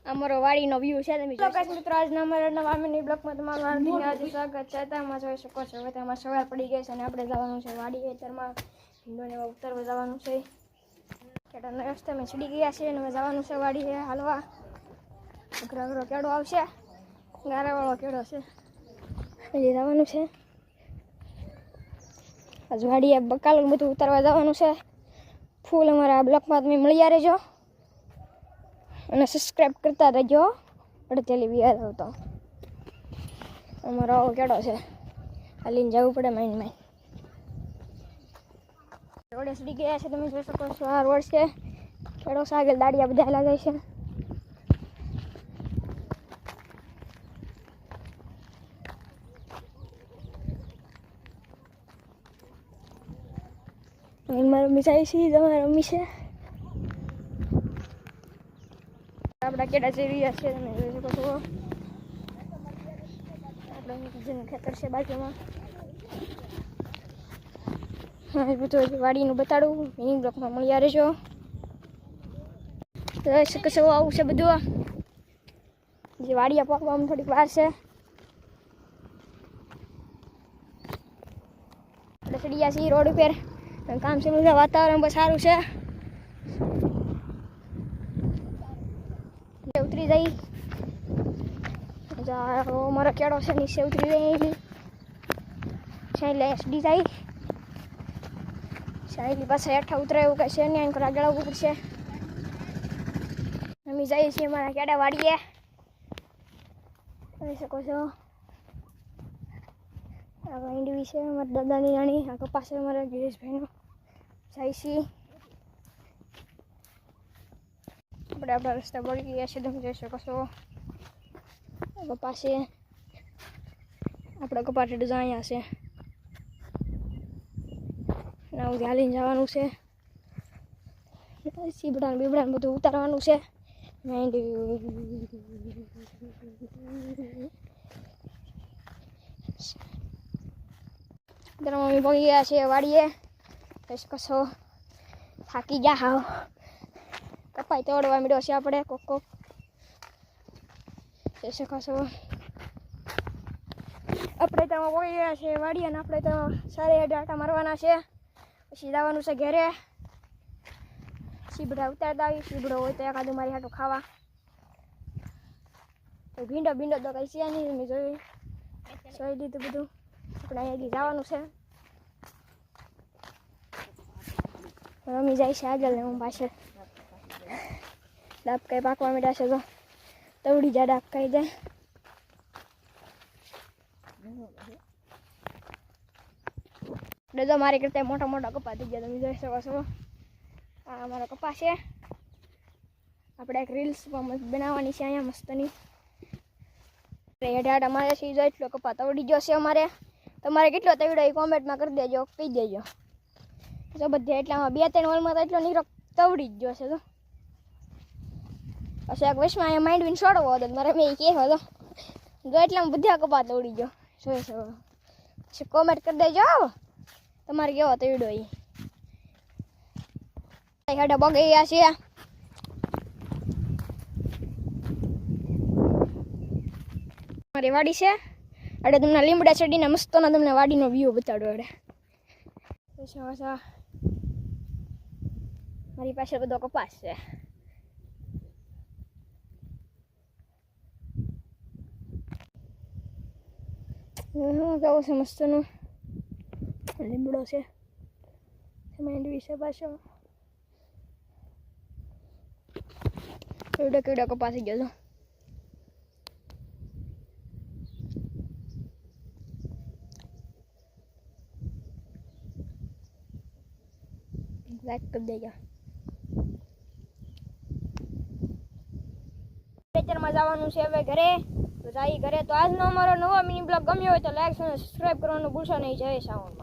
અમારો વાડીનો વ્યૂ છે તમે જોઈ શકો. મિત્રો આજના અમારા નવા મિની બ્લોગમાં તમારું હાર્દિક સ્વાગત છે. તમે જોઈ શકો છો હવે તેમાં સવાર પડી ગઈ છે અને આપણે જવાનું છે વાડી ખેતરમાં ભીંડોને ઉતરવા જવાનું છે. કેળાના રસ્તે અમે ચડી ગયા છે અને હવે જવાનું છે વાડીએ હાલવા. અઘરો અઘરો કેળો આવશે, ગારાવાળો કેળો છે, હજી જવાનું છે. આજ વાડીએ બકાલું બધું ઉતારવા જવાનું છે. ફૂલ અમારા બ્લોગમાં તમે મળ્યા રહેજો અને સબસ્ક્રાઈબ કરતા રહેજો. અડધેલી વ્યાજ આવતો અમારો આવો કેળો છે, હાલીને જવું પડે માઇન. રોડે ચડી ગયા છે તમે જોઈ શકો છો. આ રોડ છે, કેળો છે, આગળ દાડિયા બધા લાગે છે. મારા મમ્મી જાય છે, તમારા મમ્મી છે. આપણા કેળા જઈ રહ્યા છે તમે જોઈ શકો છો. આપણે ખેતર છે બાજુમાં. હા બધું વાડીનું બતાડું મિની બ્લોકમાં મળ્યા રહેજો. જોઈ શકો છો આવું છે બધું. જે વાડીયા પાકવામાં થોડીક વાર છે. આપણે ચડી ગયા છીએ રોડ ઉપર. કામ ચાલુ છે, વાતાવરણ બહુ સારું છે. ઉતરી જઈ મારો કેળો છે નીચે ઉતરી જાય. સાઈલે એસડી જાય, સાઈલી પાસે હેઠા ઉતરે એવું કઈ છે નહીં. આગળ આવવું પડશે. અમે જઈએ છીએ મારા કેળા વાડીએ. જોઈ શકો છો આ વાંડવી છે અમારા દાદાની રાણી. આ કપાસ છે અમારા ગિરીશભાઈનો. જાય છીએ આપણે. આપણા રસ્તા પડી ગયા છે તમે જોઈ શકો છો. કપાસ છે આપણે. કપાસ અહીંયા છે આવું હાલીને જવાનું છે. સીબડા બીબડા બધું ઉતારવાનું છે. મમ્મી પગી ગયા છે વાડીએ. કશો થાકી ગયા હાવ. કપાઈ તોડવા મળ્યો છે આપણે કોક જોઈ શકો છો. આપણે તો પગી ગયા છે વાડીએ અને આપણે તો સારી ડાટા મારવાના છે. પછી જવાનું છે ઘરે. સીબડા ઉતારતા આવી. સીબડો હોય તો એકાદું મારી હાટું ખાવા. ભીંડો તો કઈ છે નહીં. મેં જોઈ લીધું બધું. આપણે અહીંયાથી જવાનું છે. મમ્મી જાય છે આગળ ને હું પાછળ. ડાબ કઈ પાકવા માંડ્યા છે તો તવડી જાય ડાબ કઈ જાય. દાદા મારી કરતા મોટા મોટા કપા થઈ ગયા તમે જોઈ શકો છો. આ અમારો કપા છે. આપણે એક રીલ્સ બનાવવાની છે અહીંયા મસ્તની. હેઠ અમારે સીધો એટલો કપા તવડી ગયો છે અમારે. તમારે કેટલો તવડ્યો એ કોમેન્ટમાં કરી દેજો, કહી દેજો. તો બધે એટલામાં 2-3 વોલમાં તો એટલો નીરો તવડી જ ગયો છે. તો પછી એક વશમાં અહીંયા માંડવીને છોડવો હતો મારે મેં કહેવો હતો જો એટલામાં બધા કપા તવડી ગયો. જોઈ શકો પછી કોમેન્ટ કરી દેજો તમારે કેવો તવડ્યો એ. હેડા બગી ગયા છે. મારી વાડી છે. અડે તમને લીમડા ચડીને મસ્તોના તમને વાડીનો વ્યૂ બતાડો. અડે મારી પાસે બધો કપાસ છે. કેવું છે મસ્તનું લીમડો છે. માંડવી છે પાછો. કેવડો કપાસ થઈ ગયો. લાઈક કરી દેજો. ખેતરમાં જવાનું છે હવે ઘરે. તો જાય ઘરે. તો આજનો અમારો નવો મિની બ્લોગ ગમ્યો હોય તો લાઈક અને સબસ્ક્રાઈબ કરવાનું ભૂલશો નહીં. જય શ્રી રામ.